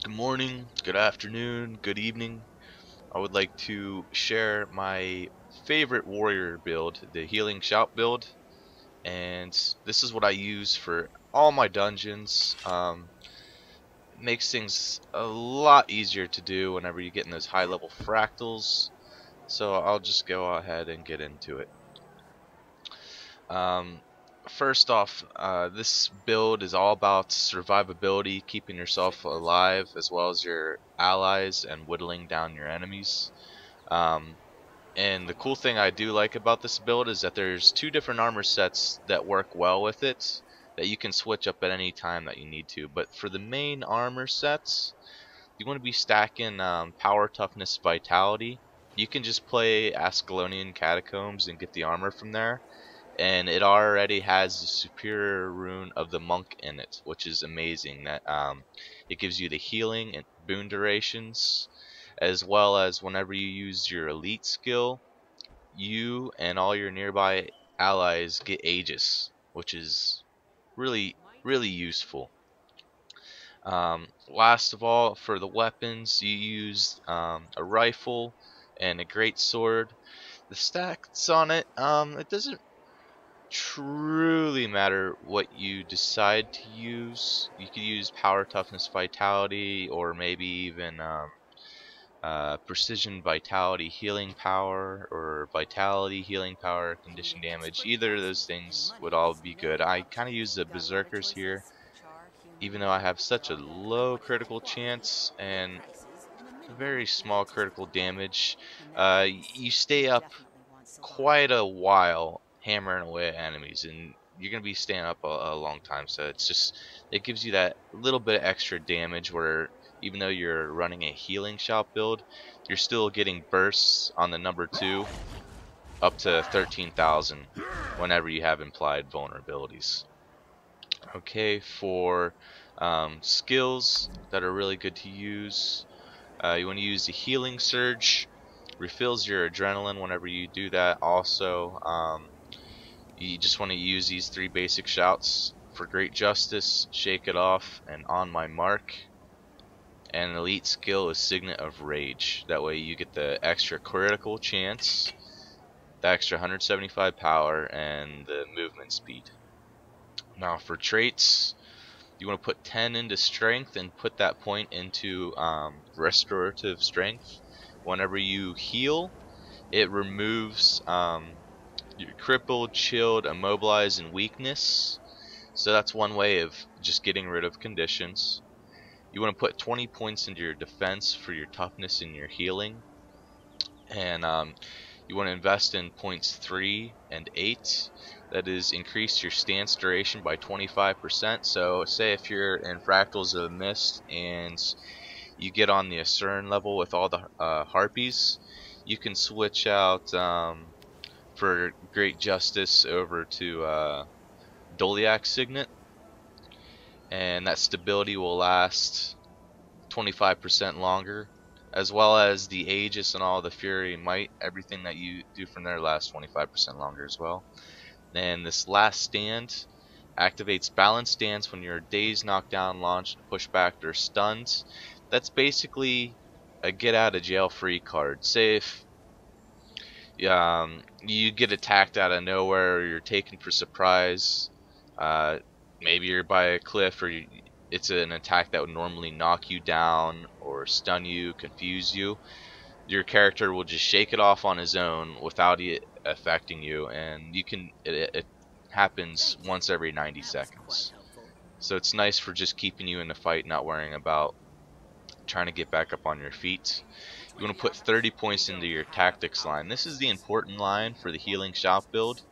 Good morning, good afternoon, good evening. I would like to share my favorite warrior build, the healing shout build, and this is what I use for all my dungeons. It makes things a lot easier to do whenever you get in those high level fractals. So I'll just go ahead and get into it. Um, First off, this build is all about survivability, keeping yourself alive as well as your allies, and whittling down your enemies. Um, and the cool thing I do like about this build is that there's two different armor sets that work well with it that you can switch up at any time that you need to. But for the main armor sets, you want to be stacking power, toughness, vitality. You can just play Ascalonian Catacombs and get the armor from there, and it already has the superior rune of the monk in it, which is amazing. That it gives you the healing and boon durations, as well as whenever you use your elite skill, you and all your nearby allies get Aegis, which is really useful. Last of all, for the weapons, you use a rifle and a great sword. The stats on it, it doesn't truly matter what you decide to use. You could use power, toughness, vitality, or maybe even precision, vitality, healing power, or vitality, healing power, condition damage. Either of those things would all be good. I kind of use the berserkers here, even though I have such a low critical chance and very small critical damage. You stay up quite a while hammering away at enemies, and you're gonna be staying up a long time. So it gives you that little bit of extra damage where even though you're running a healing shop build, you're still getting bursts on the number 2 up to 13,000 whenever you have implied vulnerabilities. Okay, for skills that are really good to use, you want to use the healing surge. Refills your adrenaline whenever you do that. Also, you just want to use these 3 basic shouts: for great justice, shake it off, and on my mark. And an elite skill is signet of rage. That way you get the extra critical chance, the extra 175 power, and the movement speed. Now for traits, you want to put 10 into strength and put that point into restorative strength. Whenever you heal, it removes your crippled, chilled, immobilized, and weakness. So that's one way of just getting rid of conditions. You want to put 20 points into your defense for your toughness and your healing. And you want to invest in points 3 and 8. That is, increase your stance duration by 25%. So say if you're in Fractals of the Mist and you get on the Ascern level with all the harpies, you can switch out for Great Justice over to Doliac Signet, and that stability will last 25% longer, as well as the Aegis and all the Fury and Might. Everything that you do from there lasts 25% longer as well. And this last stand activates balance stance when you're dazed, knocked down, launched, pushed back, or stunned. That's basically a get out of jail free card. Say if you get attacked out of nowhere, or you're taken for surprise. Uh, Maybe you're by a cliff, or it's an attack that would normally knock you down or stun you, confuse you. Your character will just shake it off on his own without it affecting you, and it happens once every 90 seconds. So it's nice for just keeping you in the fight, not worrying about trying to get back up on your feet. You want to put 30 points into your tactics line. This is the important line for the healing shop build,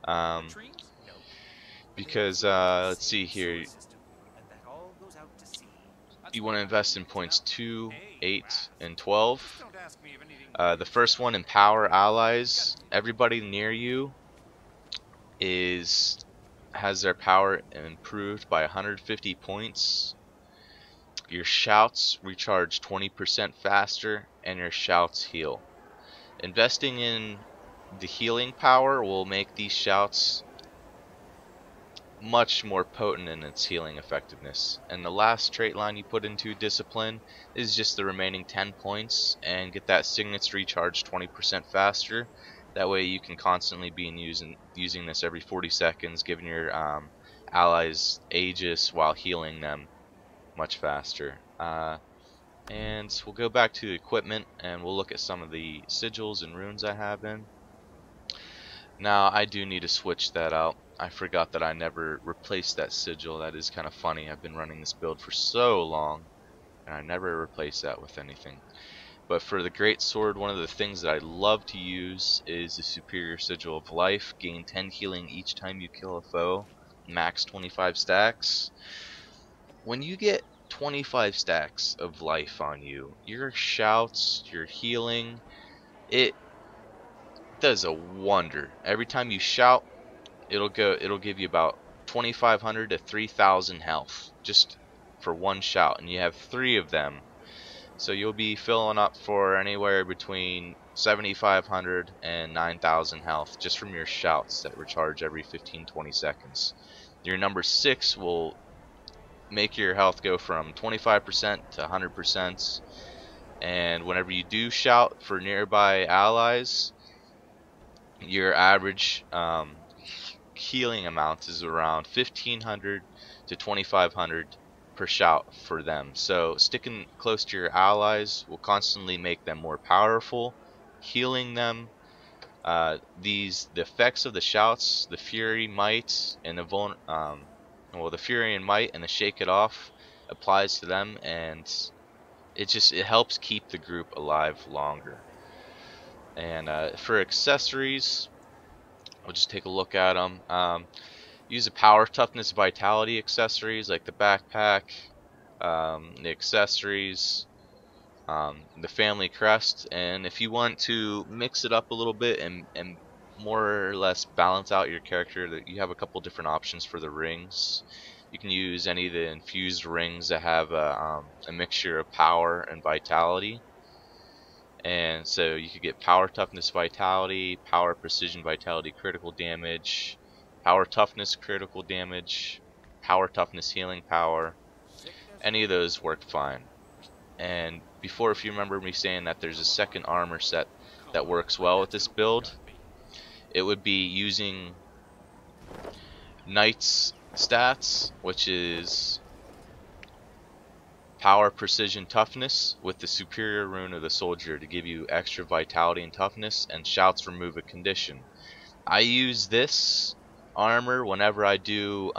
um, because let's see here, you want to invest in points 2, 8, and 12. The first one, empower allies. Everybody near you is has their power improved by 150 points. Your shouts recharge 20% faster, and your shouts heal. Investing in the healing power will make these shouts much more potent in its healing effectiveness. And the last trait line you put into discipline is just the remaining 10 points, and get that signets recharged 20% faster. That way you can constantly be using this every 40 seconds, giving your allies Aegis while healing them much faster. And we'll go back to equipment and we'll look at some of the sigils and runes I have in. Now I do need to switch that out. I forgot that I never replaced that sigil. That is kind of funny. I've been running this build for so long and I never replaced that with anything. But for the great sword, one of the things that I love to use is the superior sigil of life. Gain 10 healing each time you kill a foe, max 25 stacks. When you get 25 stacks of life on you, your shouts, your healing, it does a wonder. Every time you shout, it'll give you about 2,500 to 3,000 health just for one shout, and you have 3 of them. So you'll be filling up for anywhere between 7,500 and 9,000 health just from your shouts that recharge every 15-20 seconds. Your number 6 will make your health go from 25% to 100%, and whenever you do shout for nearby allies, your average healing amount is around 1,500 to 2,500 per shout for them. So sticking close to your allies will constantly make them more powerful. Healing them, the effects of the shouts, the fury, might, and the fury and might and the shake it off applies to them, and it helps keep the group alive longer. And for accessories, we'll just take a look at them. Use the power, toughness, vitality accessories like the backpack, the accessories, the family crest. And if you want to mix it up a little bit and more or less balance out your character, that you have a couple different options for the rings. You can use any of the infused rings that have a mixture of power and vitality. And so you could get power, toughness, vitality, power, precision, vitality, critical damage, power, toughness, critical damage, power, toughness, healing power. Any of those work fine. And before, if you remember me saying that there's a second armor set that works well with this build, it would be using Knight's stats, which is power, precision, toughness, with the superior rune of the soldier to give you extra vitality and toughness, and shouts remove a condition. I use this armor whenever I do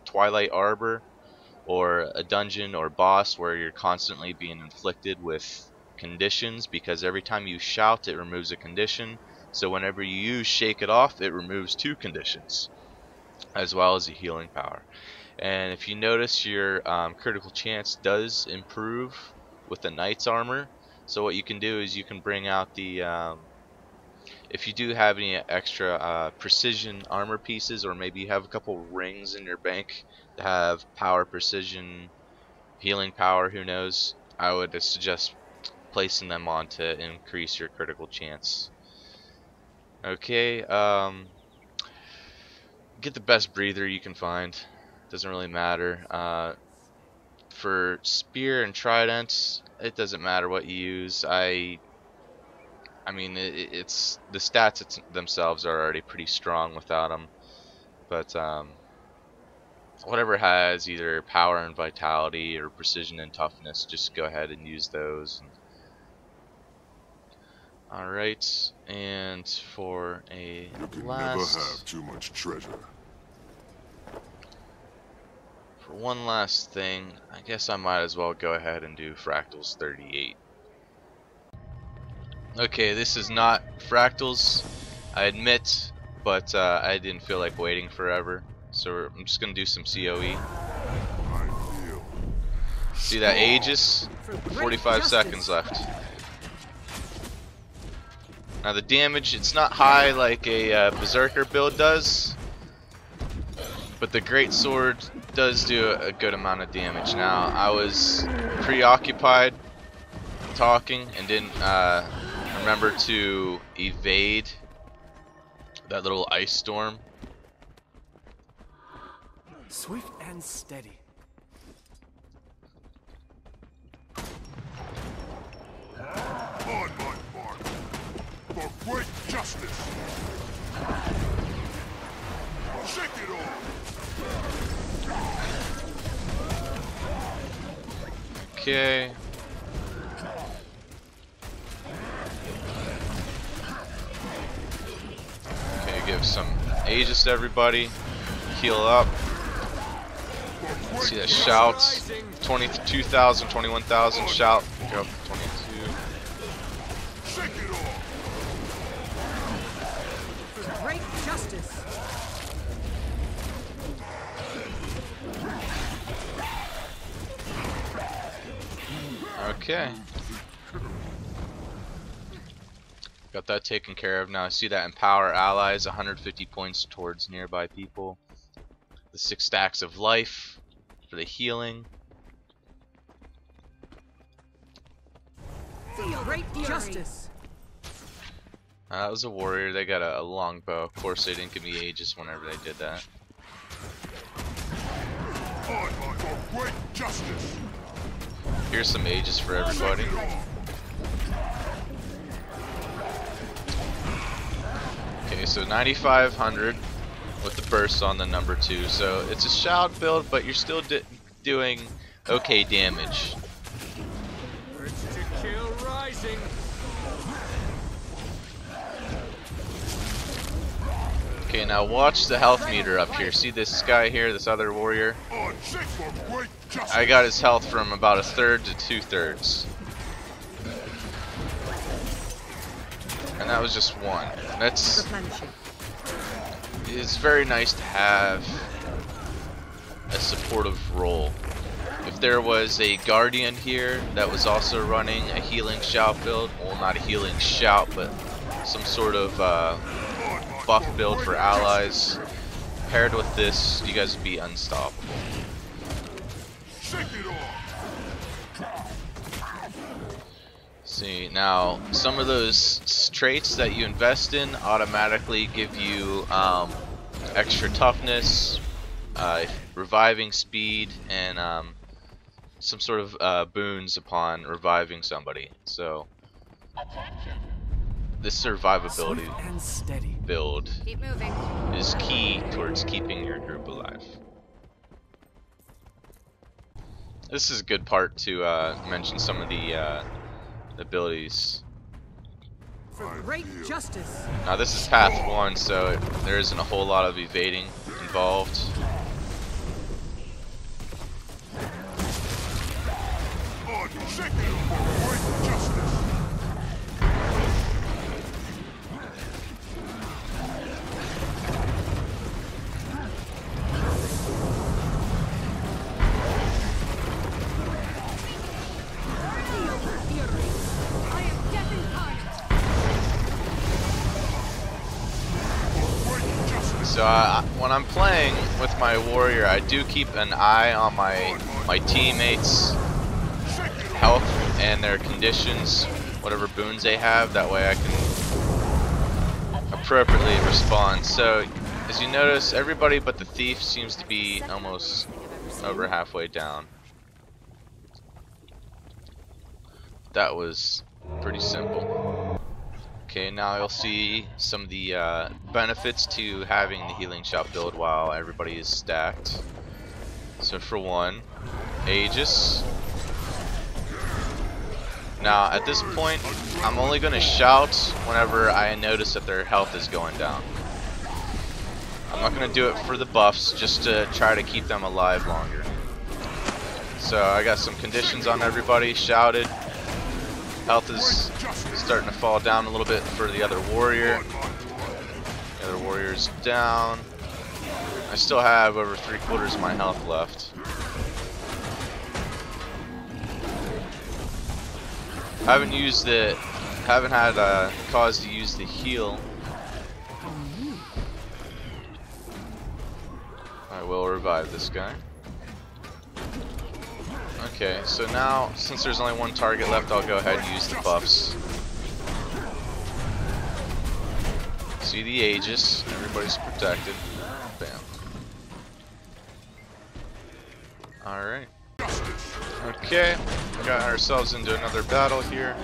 Twilight Arbor or a dungeon or boss where you're constantly being inflicted with conditions, because every time you shout it removes a condition. So whenever you use Shake It Off, it removes 2 conditions as well as a healing power. And if you notice, your critical chance does improve with the knight's armor. So what you can do is you can bring out the if you do have any extra precision armor pieces, or maybe you have a couple rings in your bank that have power, precision, healing power, who knows, I would suggest placing them on to increase your critical chance. Okay, get the best breather you can find. Doesn't really matter. For spear and trident, it doesn't matter what you use. I mean, it's the stats themselves are already pretty strong without them. But whatever has either power and vitality or precision and toughness, just go ahead and use those. Alright, and for a you can last, never have too much treasure. for one last thing, I guess I might as well go ahead and do fractals 38. Okay, this is not fractals, I admit, but I didn't feel like waiting forever, so I'm just gonna do some COE. See that Aegis? 45 seconds left. Now the damage, it's not high like a berserker build does, but the great sword does do a good amount of damage. Now I was preoccupied talking and didn't remember to evade that little ice storm. Swift and steady. On my mark. For great justice. Shake it off. Okay. Okay, give some Aegis to everybody. Heal up. See that shouts. 22,000, 21,000 shout. Go up to 22. Shake it off. For great justice. Okay. Got that taken care of. Now I see that empower allies, 150 points towards nearby people. The 6 stacks of life for the healing. For great justice. That was a warrior. They got a longbow. Of course, they didn't give me Aegis whenever they did that. For great justice. Here's some Aegis for everybody. Okay, so 9,500 with the burst on the number 2. So it's a shout build, but you're still doing okay damage. Urge to kill rising. Okay, now watch the health meter up here. See this guy here, this other warrior? I got his health from about 1/3 to 2/3. And that was just one. It's very nice to have a supportive role. If there was a guardian here that was also running a healing shout build, well, not a healing shout, but some sort of buff build for allies, paired with this, you guys would be unstoppable. See, now some of those traits that you invest in automatically give you extra toughness, reviving speed, and some sort of boons upon reviving somebody. So this survivability build is key towards keeping your group alive. This is a good part to mention some of the abilities. For great justice. Now this is path 1, so there isn't a whole lot of evading involved. So when I'm playing with my warrior, I do keep an eye on my teammates' health and their conditions, whatever boons they have. That way I can appropriately respond. So as you notice, everybody but the thief seems to be almost over halfway down. That was pretty simple. Okay, now you'll see some of the benefits to having the healing shop build while everybody is stacked. So for one, Aegis. Now at this point, I'm only going to shout whenever I notice that their health is going down. I'm not going to do it for the buffs, just to try to keep them alive longer. So I got some conditions on everybody, shouted. Health is starting to fall down a little bit for the other warrior. The other warrior's down. I still have over 3/4 of my health left. Haven't had cause to use the heal. I will revive this guy. Okay, so now, since there's only one target left, I'll go ahead and use the buffs. See the Aegis, everybody's protected. Bam. Alright. Justice. Okay, we got ourselves into another battle here.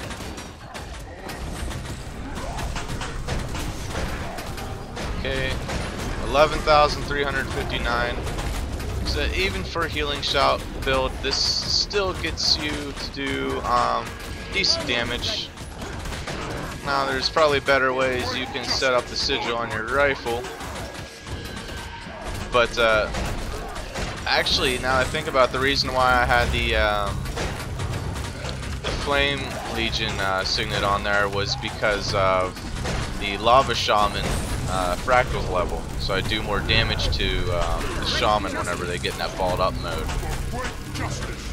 Okay, 11,359. So even for a healing shout build, this still gets you to do decent damage. Now there's probably better ways you can set up the sigil on your rifle. But actually, now I think about the reason why I had the Flame Legion signet on there was because of the Lava Shaman fractal level. So I do more damage to the Shaman whenever they get in that balled up mode. For great justice.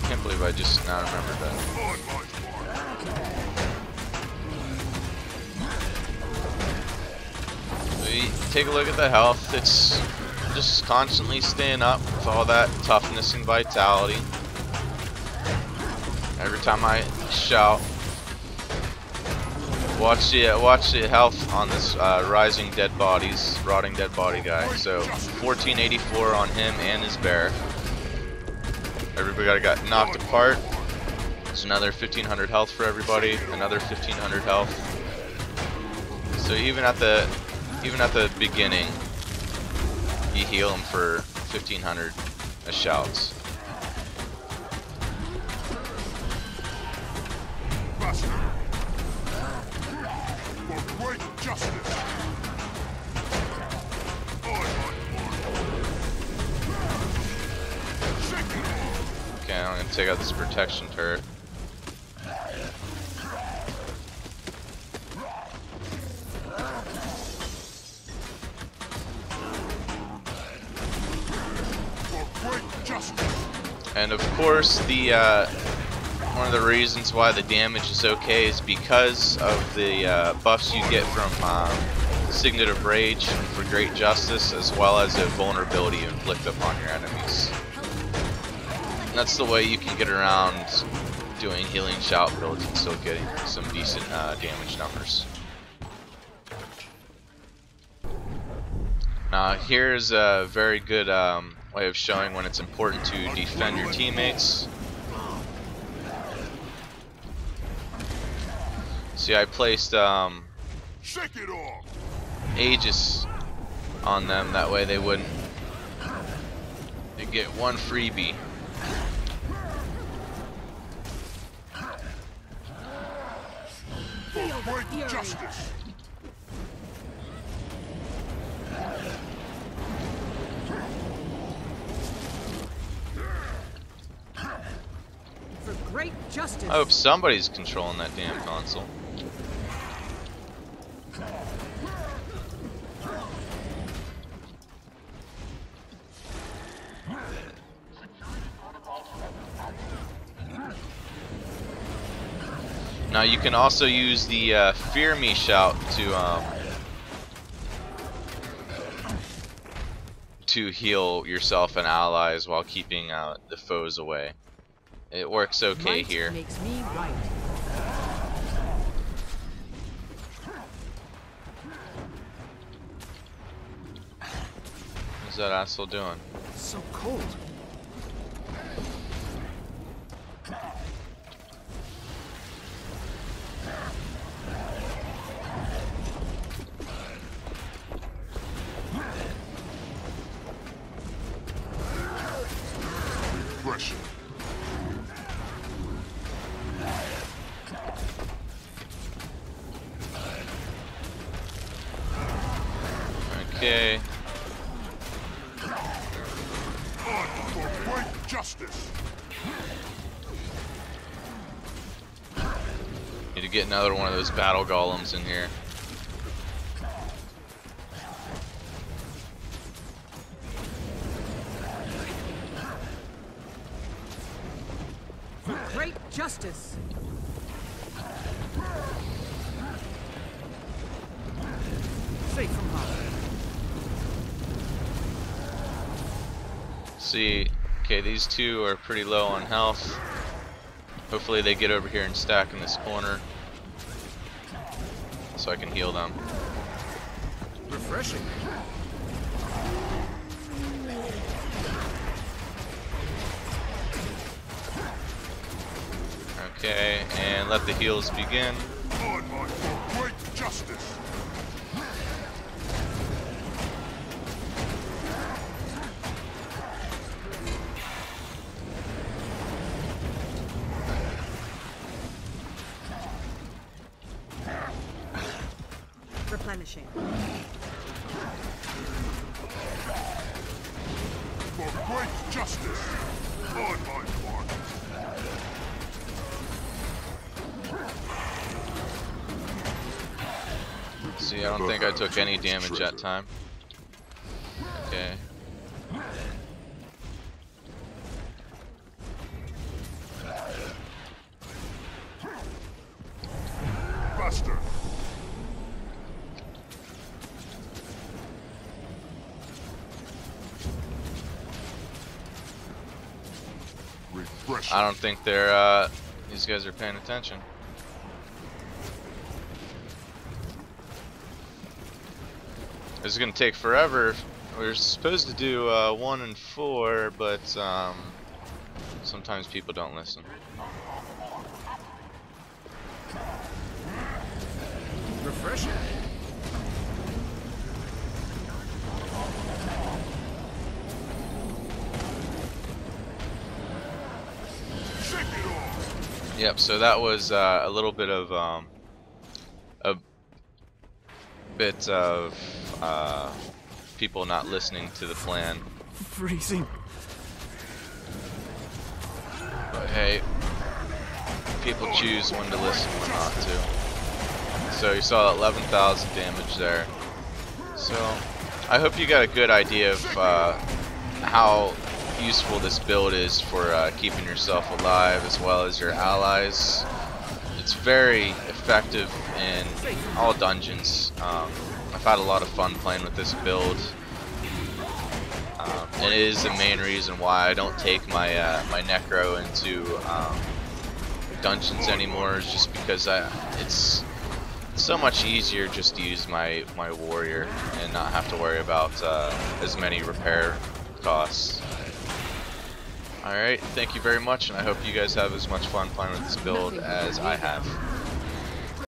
Can't believe I just now remembered that. On my mark. We take a look at the health. It's just constantly staying up with all that toughness and vitality. Every time I shout, watch the health on this rising dead bodies, rotting dead body guy. So 1484 on him and his bear. Everybody got knocked apart. There's another 1500 health for everybody. Another 1500 health. So even at the beginning, you heal him for 1500 shouts. Buster. For great justice. On my mark. Shake it off. Okay, I'm gonna take out this protection turret. For great justice. And of course, the one of the reasons why the damage is okay is because of the buffs you get from Signet of Rage for Great Justice, as well as the vulnerability you inflict upon your enemies. And that's the way you can get around doing healing shout builds and still getting some decent damage numbers. Now here's a very good way of showing when it's important to defend your teammates. See, I placed Shake it off. Aegis on them, that way they wouldn't. They get one freebie. For great justice. For great justice. I hope somebody's controlling that damn console. Now you can also use the Fear Me shout to heal yourself and allies while keeping the foes away. It works okay Might here. makes me right. What's that asshole doing? So cold. Pressure. Okay. On for great justice. Need to get another one of those battle golems in here. For great justice. Safe from harm. See, okay, these two are pretty low on health. Hopefully they get over here and stack in this corner so I can heal them. Refreshing. Okay, and let the heals begin. On my for great justice. Replenishing. For great justice. On my mark. See, I don't think I took any damage that time. Okay. Faster. Refreshing. I don't think they're these guys are paying attention. This is gonna take forever. We're supposed to do 1 and 4, but sometimes people don't listen. Refreshing. Shake it off. Yep. So that was a little bit of people not listening to the plan. Freezing. But hey, people choose when to listen, when not to. So you saw 11,000 damage there. So I hope you got a good idea of how useful this build is for keeping yourself alive as well as your allies. It's very effective in all dungeons. I've had a lot of fun playing with this build. And it is the main reason why I don't take my my necro into dungeons anymore. Is just because it's so much easier just to use my warrior and not have to worry about as many repair costs. Alright, thank you very much, and I hope you guys have as much fun playing with this build as I have.